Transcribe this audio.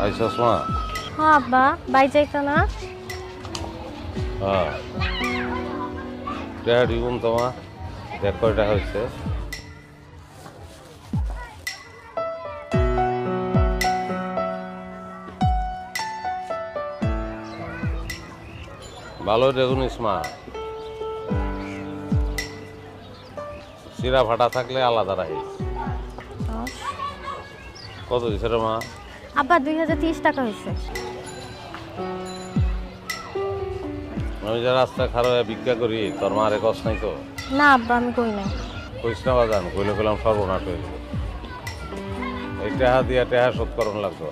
আইসস মা? হ্যাঁ আব্বা, বাই যাইতো না? হ্যাঁ টাকা দিবুন তোমা, দেখ কয়টা হয়েছে। ভালো দেখুন ইসমা, চিরা ফাটা থাকলে আলাদা রাখিস। কত দিছে রে মা? আব্বা 2030 টাকা হয়েছে। আমি যে রাস্তায় খারাপ হয়ে ভিক্ষা করি, তোর মারে কষ্ট নাই তো? না আব্বা, আমি কই নাই। কইস না বাজান, কইলে কইলাম সর্বনাশ হয়ে যাবে। এই টেহা দিয়া টেহা শোধ করণ লাগতো।